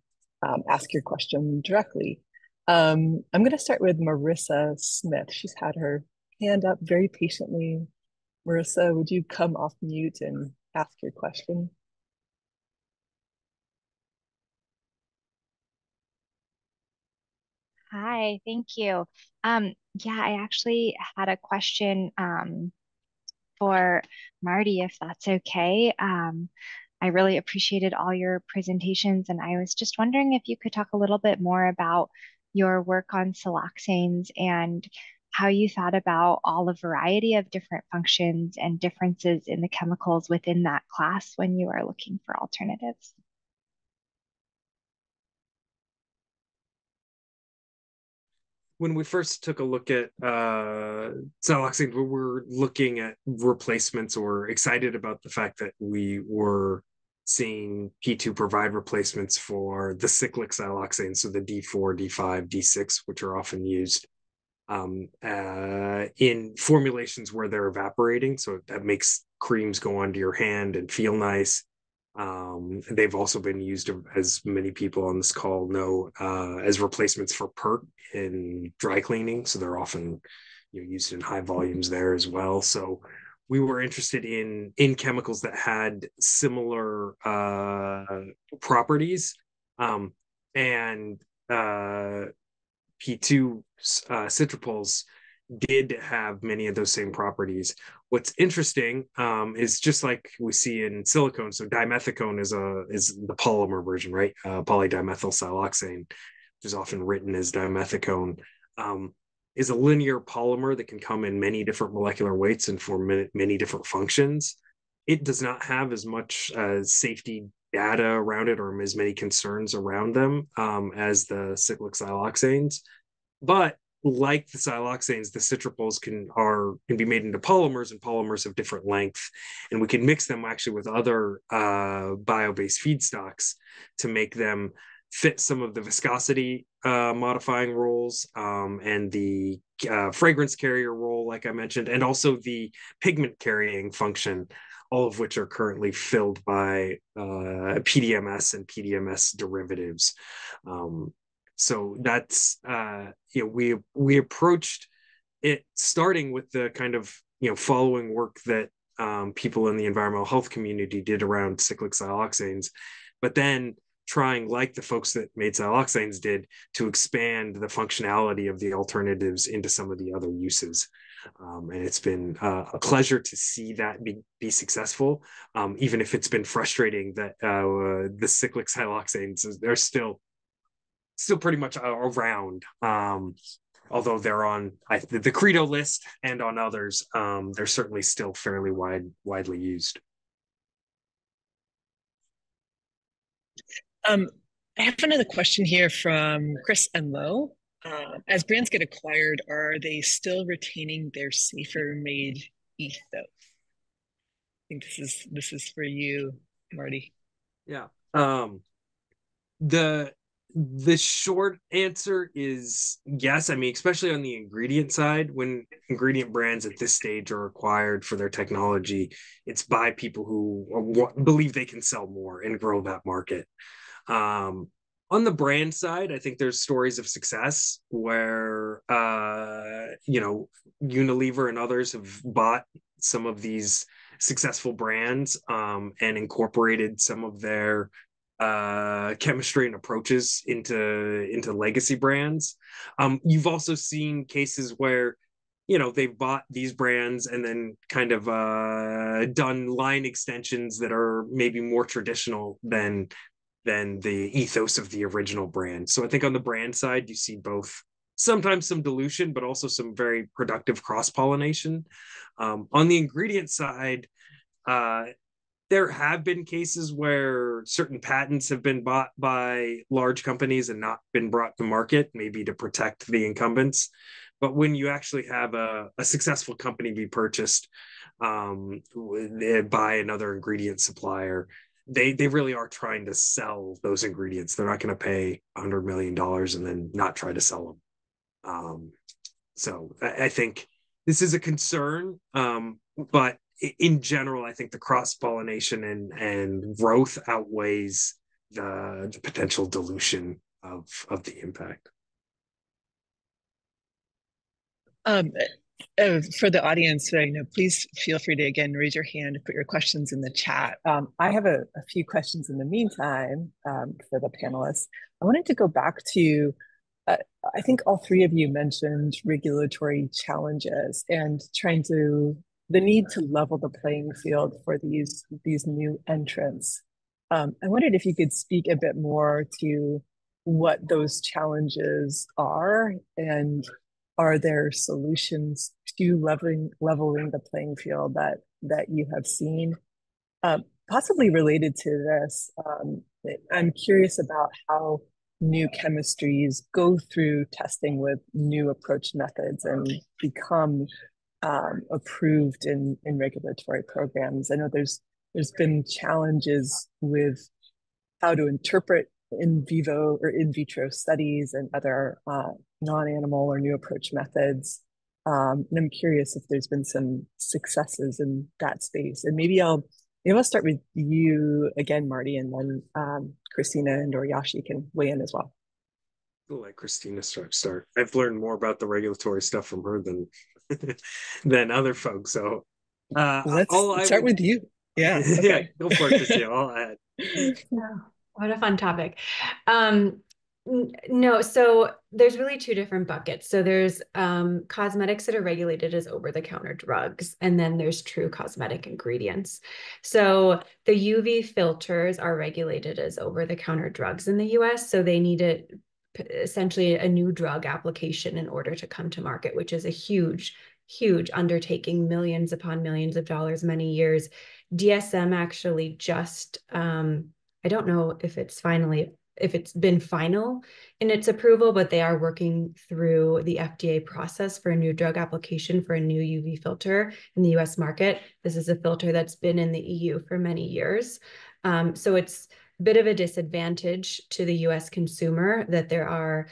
ask your question directly. I'm going to start with Marissa Smith. She's had her hand up very patiently. Marissa, would you come off mute and ask your question? Hi, thank you. Yeah, I actually had a question for Marty, if that's okay. I really appreciated all your presentations, and I was just wondering if you could talk a little bit more about your work on siloxanes and how you thought about all the variety of different functions and differences in the chemicals within that class when you are looking for alternatives. When we first took a look at siloxane, we were looking at replacements, or excited about the fact that we were seeing P2 provide replacements for the cyclic siloxane, so the D4, D5, D6, which are often used in formulations where they're evaporating. So that makes creams go onto your hand and feel nice. They've also been used, as many people on this call know, as replacements for PERT in dry cleaning. So they're often used in high volumes there as well. So we were interested in chemicals that had similar properties, and P2 citrapoles did have many of those same properties. What's interesting is just like we see in silicone. So dimethicone is the polymer version, right? Polydimethyl siloxane, which is often written as dimethicone, is a linear polymer that can come in many different molecular weights and for many different functions. It does not have as much safety data around it, or as many concerns around them as the cyclic siloxanes. But like the siloxanes, the citrapoles can be made into polymers, and polymers of different length, and we can mix them actually with other bio-based feedstocks to make them fit some of the viscosity modifying roles, and the fragrance carrier role, like I mentioned, and also the pigment carrying function, all of which are currently filled by PDMS and PDMS derivatives. So that's we approached it starting with the kind of following work that people in the environmental health community did around cyclic siloxanes, but then trying, like the folks that made siloxanes did, to expand the functionality of the alternatives into some of the other uses. And it's been a pleasure to see that be successful, even if it's been frustrating that the cyclic siloxanes are still pretty much around. although they're on the Credo list and on others, they're certainly still fairly widely used. I have another question here from Chris and Lo. As brands get acquired, are they still retaining their safer made ethos? I think this is for you, Marty. Yeah. The short answer is yes. I mean, especially on the ingredient side, when ingredient brands at this stage are acquired for their technology, it's by people who believe they can sell more and grow that market. On the brand side, I think there's stories of success where, Unilever and others have bought some of these successful brands and incorporated some of their chemistry and approaches into legacy brands. You've also seen cases where they've bought these brands and then kind of done line extensions that are maybe more traditional than the ethos of the original brand. So I think on the brand side, you see both, sometimes some dilution, but also some very productive cross-pollination. On the ingredient side, there have been cases where certain patents have been bought by large companies and not been brought to market, maybe to protect the incumbents. But when you actually have a successful company be purchased by another ingredient supplier, they really are trying to sell those ingredients. They're not going to pay $100 million and then not try to sell them. So I think this is a concern, but in general, I think the cross-pollination and growth outweighs the potential dilution of the impact. For the audience, please feel free to again raise your hand, put your questions in the chat. I have a few questions in the meantime for the panelists. I wanted to go back to, I think all three of you mentioned regulatory challenges and the need to level the playing field for these new entrants. I wondered if you could speak a bit more to what those challenges are, and are there solutions to leveling the playing field that you have seen? Possibly related to this, I'm curious about how new chemistries go through testing with new approach methods and become approved in regulatory programs. I know there's been challenges with how to interpret in vivo or in vitro studies and other non-animal or new approach methods. And I'm curious if there's been some successes in that space. And maybe I'll start with you again, Marty, and then Christina and or Yashi can weigh in as well. I'll let Christina start. I've learned more about the regulatory stuff from her than other folks. So let's start with you. Yeah. Okay. Yeah, go for it, Christina. I'll add. Yeah, what a fun topic. No, so there's really two different buckets. So there's cosmetics that are regulated as over-the-counter drugs, and then there's true cosmetic ingredients. So the UV filters are regulated as over-the-counter drugs in the US, so they need essentially a new drug application in order to come to market, which is a huge undertaking, millions upon millions of dollars, many years. DSM actually just, I don't know if it's been final in its approval, but they are working through the FDA process for a new drug application for a new UV filter in the US market. This is a filter that's been in the EU for many years. So it's a bit of a disadvantage to the US consumer that there are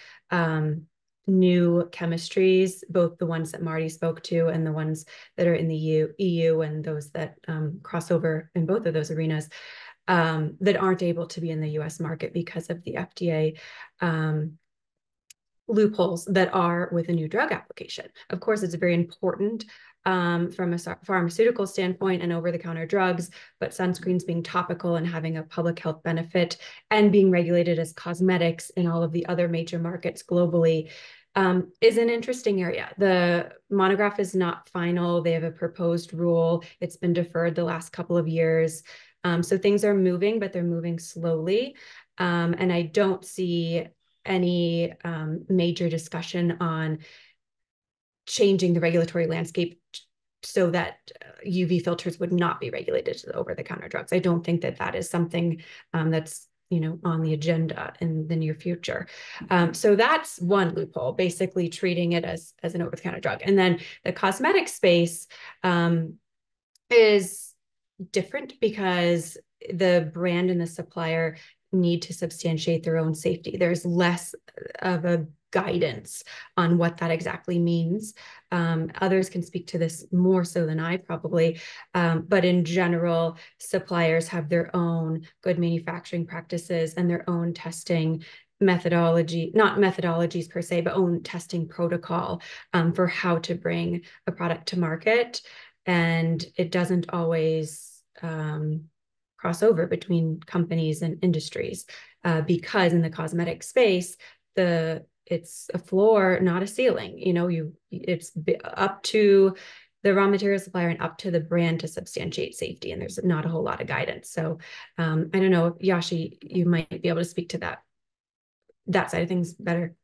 new chemistries, both the ones that Marty spoke to and the ones that are in the EU and those that cross over in both of those arenas, that aren't able to be in the US market because of the FDA loopholes that are with a new drug application. Of course, it's very important from a pharmaceutical standpoint and over-the-counter drugs, but sunscreens being topical and having a public health benefit and being regulated as cosmetics in all of the other major markets globally is an interesting area. The monograph is not final. They have a proposed rule. It's been deferred the last couple of years. So things are moving, but they're moving slowly. And I don't see any major discussion on changing the regulatory landscape so that UV filters would not be regulated to the over-the-counter drugs. I don't think that that is something that's on the agenda in the near future. So that's one loophole, basically treating it as an over-the-counter drug. And then the cosmetic space is different because the brand and the supplier need to substantiate their own safety. There's less of a guidance on what that exactly means. Others can speak to this more so than I probably, but in general, suppliers have their own good manufacturing practices and their own testing methodology, not methodologies per se, but own testing protocol for how to bring a product to market. And it doesn't always cross over between companies and industries because in the cosmetic space, it's a floor, not a ceiling. It's up to the raw material supplier and up to the brand to substantiate safety, and there's not a whole lot of guidance. So I don't know, Yashi, you might be able to speak to that side of things better.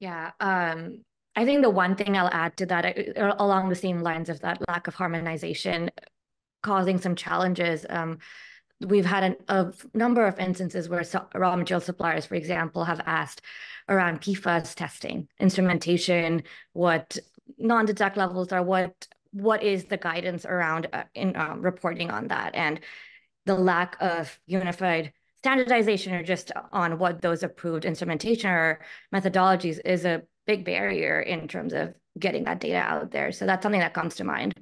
Yeah, I think the one thing I'll add to that, along the same lines of that lack of harmonization causing some challenges. We've had a number of instances where raw material suppliers, for example, have asked around PFAS testing, instrumentation, what non-detect levels are, what is the guidance around reporting on that, and the lack of unified standardization or just on what those approved instrumentation or methodologies is a big barrier in terms of getting that data out there. So that's something that comes to mind.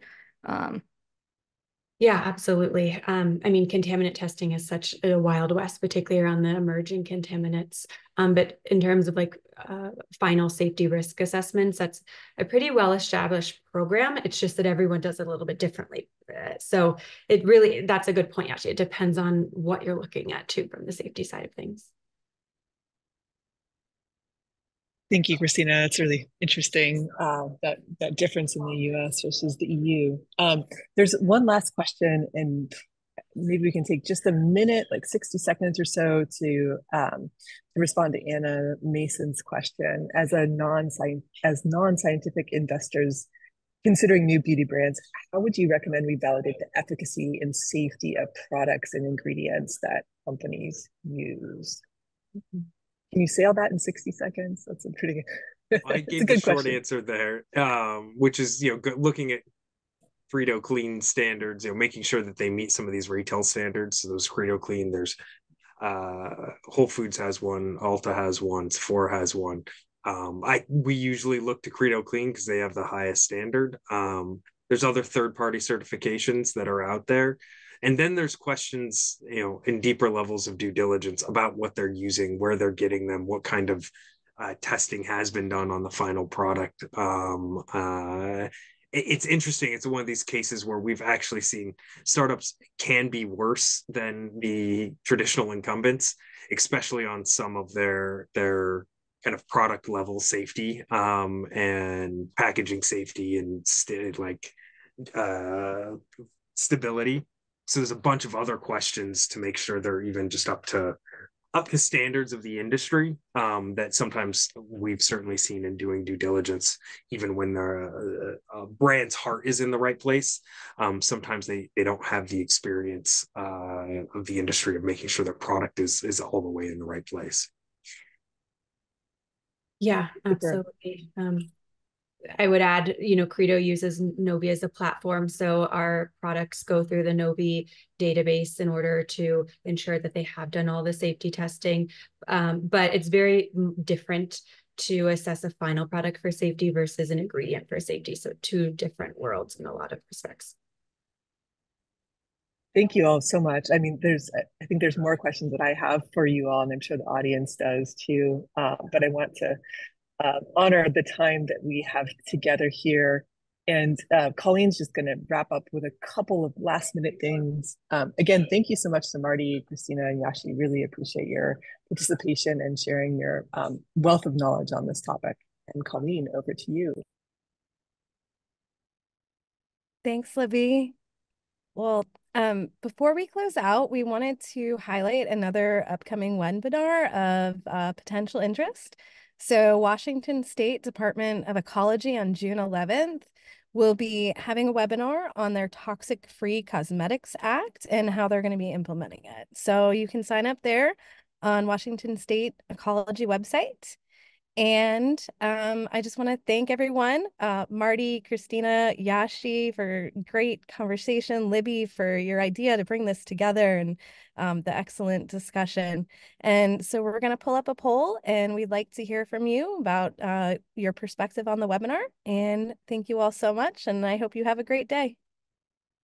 Yeah, absolutely. I mean, contaminant testing is such a wild west, particularly around the emerging contaminants. But in terms of final safety risk assessments, that's a pretty well-established program. It's just that everyone does it a little bit differently. So that's a good point, actually. It depends on what you're looking at too, from the safety side of things. Thank you, Christina. It's really interesting that difference in the US versus the EU. There's one last question, and maybe we can take just a minute, like 60 seconds or so, to respond to Anna Mason's question. As non-scientific investors considering new beauty brands, how would you recommend we validate the efficacy and safety of products and ingredients that companies use? Can you say all that in 60 seconds? That's a pretty I gave the short answer there, which is, looking at Credo Clean standards, making sure that they meet some of these retail standards. So those Credo Clean, there's Whole Foods has one, Ulta has one, Sephora has one. We usually look to Credo Clean because they have the highest standard. There's other third-party certifications that are out there. And then there's questions, in deeper levels of due diligence about what they're using, where they're getting them, what kind of testing has been done on the final product. It's interesting. It's one of these cases where we've actually seen startups can be worse than the traditional incumbents, especially on some of their kind of product level safety and packaging safety and stability. So there's a bunch of other questions to make sure they're even just up to standards of the industry that sometimes we've certainly seen in doing due diligence, even when their brand's heart is in the right place. Sometimes they don't have the experience of the industry of making sure their product is all the way in the right place. Yeah, absolutely. I would add, Credo uses Novi as a platform. So our products go through the Novi database in order to ensure that they have done all the safety testing. But it's very different to assess a final product for safety versus an ingredient for safety. So two different worlds in a lot of respects. Thank you all so much. I mean, I think there's more questions that I have for you all, and I'm sure the audience does too. But I want to honor the time that we have together here. And Colleen's just going to wrap up with a couple of last minute things. Again, thank you so much to Marty, Christina, and Yashi. Really appreciate your participation and sharing your wealth of knowledge on this topic. And Colleen, over to you. Thanks, Libby. Well, before we close out, we wanted to highlight another upcoming webinar of potential interest. So Washington State Department of Ecology on June 11th will be having a webinar on their Toxic-Free Cosmetics Act and how they're going to be implementing it. So you can sign up there on Washington State Ecology website. And I just want to thank everyone, Marty, Christina, Yashi for great conversation, Libby for your idea to bring this together and the excellent discussion. And so we're going to pull up a poll and we'd like to hear from you about your perspective on the webinar. And thank you all so much. And I hope you have a great day.